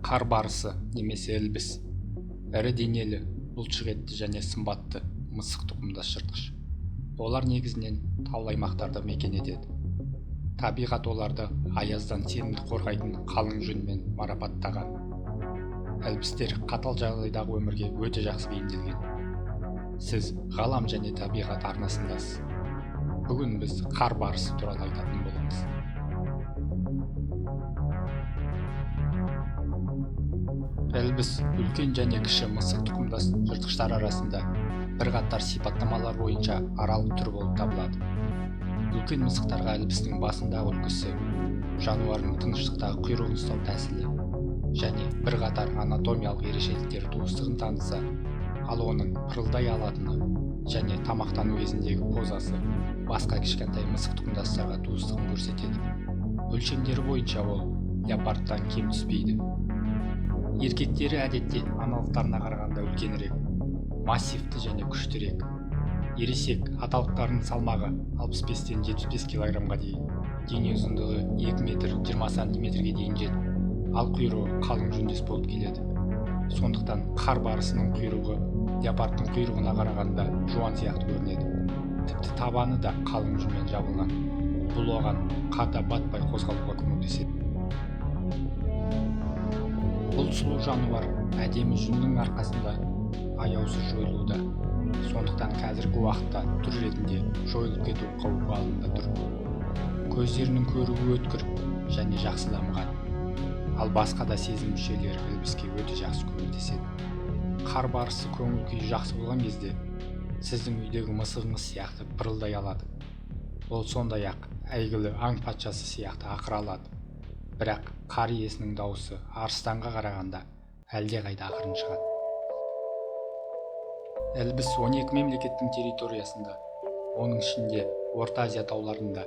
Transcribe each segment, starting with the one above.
Қар барысы немесе ілбіс ірі денелі, бұлшық етті және сымбатты мысық тұқымдас жыртқыш. Олар негізінен таулы аймақтарда мекен етеді. Табиғат оларды аяздан сенімді қорғайтын қалың жүнмен марапаттаған. Ілбістер қатал жағдайдағы өмірге өте жақсы бейімделген. Сіз ғалам және табиғат арнасындасыз. Бүгін біз қар барысы туралы айтатын боламыз. Ілбіс үлкен және кіші мысық тұқымдас жыртқыштар арасында бірқатар сипаттамалар бойынша аралық түр болып табылады. Үлкен мысықтарға ілбістің басындағы үлгісі, жануардың тыныштықтағы құйрығын ұстау тәсілі және бірқатар анатомиялық ерекшеліктері туыстығын танытса, ал оның пырылдай алатыны және тамақтану кезіндегі позасы басқа кішкентай мысық тұқымдастарға туыстығын көрсетеді. Өлшемдері бойынша ол леопардтан кем түспейді. Еркектері әдетте аналықтарына қарағанда үлкенірек, массивті және күштірек. Ересек аталықтарының салмағы 65-тен 75 килограммға дейін, дене ұзындығы 2 метр 20 сантиметрге дейін жетіп, ал құйрығы қалың жүндес болып келеді. Сондықтан қар барысының құйрығы леопардтың құйрығына қарағанда жуан сияқты көрінеді. Тіпті табаны да қалың жүнмен жабылған. Бұл оған қарда батпай қозғалуға көмектеседі. Бұл сұлу жануар әдемі жүннің арқасында аяусыз жойылуда. Сондықтан қазіргі уақытта түр ретінде жойылып кету қаупі алдында тұр. Көздерінің көруі өткір және жақсы дамыған. Ал басқа да сезім мүшелері ілбіске өте жақсы көмектеседі. Қар барысы көңіл күйі жақсы болған кезде сіздің үйдегі мысығыңыз сияқты пырылдай алады. Ол сондай-ақ әйгілі аң патшасы сияқты ақыра алады. Бірақ қар иесінің дауысы арыстанға қарағанда әлдеқайда ақырын шығады. Ілбіс 12 мемлекеттің территориясында, оның ішінде Орта Азия тауларында,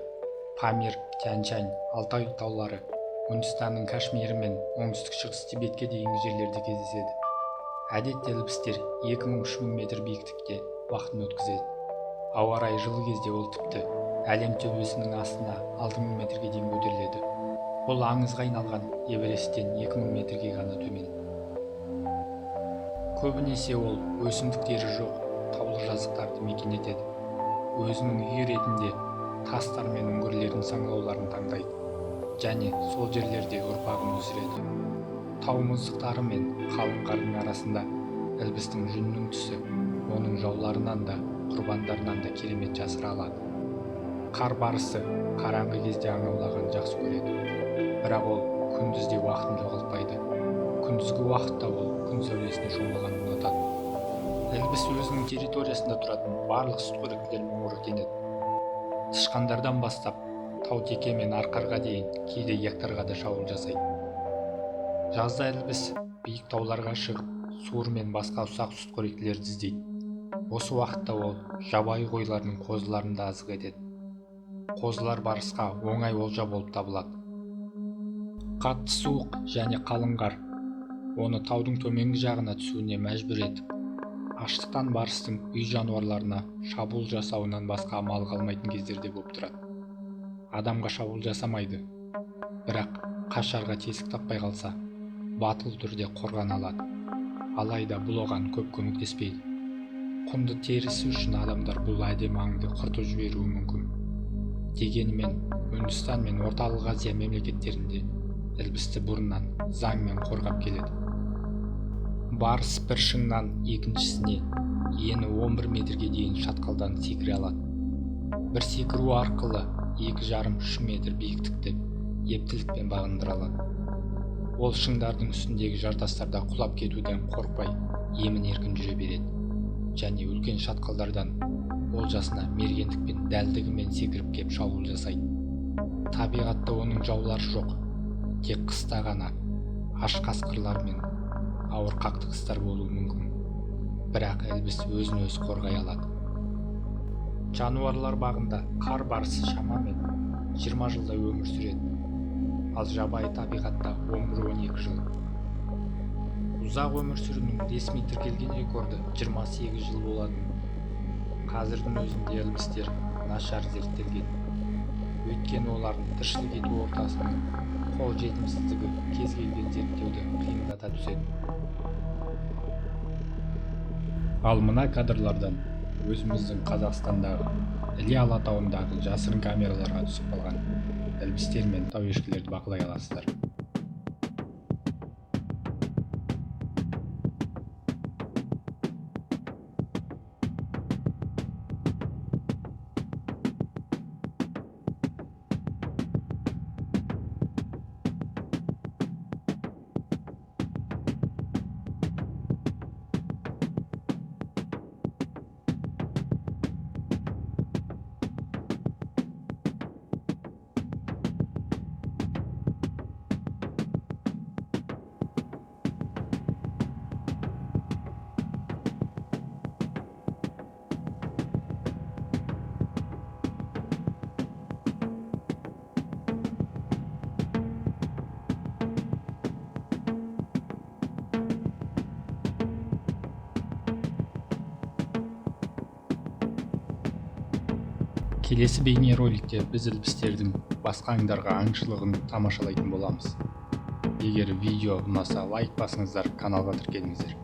Памир, Тянь-Шань, Алтай таулары, Үндістанның Кашмирі мен оңтүстік-шығыс Тибетке дейінгі жерлерде кездеседі. Әдетте ілбістер 2000-3000 метр биіктікте уақытын өткізеді. Ауа райы жылы кезде ол тіпті әлем төбесінің астына 6000 метрге дейін көтеріледі. Бұл аңызға айналған Эвересттен 2000 метрге ғана төмен. Көбінесе ол өсімдіктері жоқ таулы жазықтарды мекен етеді. Өзінің үй ретінде тастар мен үңгірлердің саңылауларын таңдайды және сол жерлерде ұрпағын өсіреді. Тау мұздықтары мен қалың қардың арасында ілбістің жүнінің түсі оның жауларынан да, құрбандарынан да керемет жасыра алады. Қар барысы қараңғы кезде аң аулағанды жақсы көреді. Бірақ ол күндізде уақытын жоғалтпайды. Күндізгі уақытта ол күн сәулесіне шомылғанды ұнатады. Ілбіс өзінің территориясында тұратын барлық сүтқоректілермен қоректенеді. Тышқандардан бастап тау-теке мен арқарға дейін кейде гектарға да шабуыл жасайды. Жазда ілбіс биік тауларға шығып, суыр мен басқа ұсақ сүтқоректілерді іздейді. Осы уақытта ол жабайы қойлардың қозыларында азық етеді. Қозылар барысқа оңай олжа болып табылады. Қатты суық және қалың қар оны таудың төменгі жағына түсуіне мәжбүр етіп, аштықтан барыстың үй жануарларына шабуыл жасауынан басқа амалы қалмайтын кездерде болып тұрады. Адамға шабуыл жасамайды, бірақ қашарға тесік таппай қалса, батыл түрде қорғана алады. Алайда бұл оған көп көмектеспейді. Құнды терісі үшін адамдар бұл әдемі аңды құртып жіберуі мүмкін. Дегенмен, Үндістан мен Орталық Азия мемлекеттерінде ілбісті бұрыннан заңмен қорғап келеді. Барыс бір шыңнан екіншісіне ені 11 метрге дейін шатқалдан секіре алады. Бір секіру арқылы 2,5-3 метр биіктікті ептілікпен бағындыра алады. Ол шыңдардың үстіндегі жартастарда құлап кетуден қорықпай, емін-еркін жүре береді және үлкен шатқалдардан олжасына мергендікпен дәлдігімен секіріп кеп шабуыл жасайды. Табиғатта оның жаулары жоқ, тек қыста ғана аш қасқырлар мен ауыр қақтығыстар болуы мүмкін. Бірақ ілбіс өзін өзі қорғай алады. Жануарлар бағында қар барысы шамамен 20 жылдай өмір сүреді, ал жабайы табиғатта 11-12 жыл. Ұзақ өмір сүруінің ресми тіркелген рекорды 28 жыл болады. Қазірдің өзінде ілбістер нашар зерттелген. Өйткені олардың тіршілік ету ортасының қол жетімсіздігі кез келген зерттеуді қиындата түседі. Ал мына кадрлардан өзіміздің Қазақстандағы Іле Алатауындағы жасырын камераларға түсіп қалған ілбістер мен тауешкілерді бақылай аласыздар. Келесі бейнероликте біз ілбістердің басқа аңдарға аңшылығын тамашалайтын боламыз. Егер видео ұнаса лайк басыңыздар, каналға тіркеліңіздер.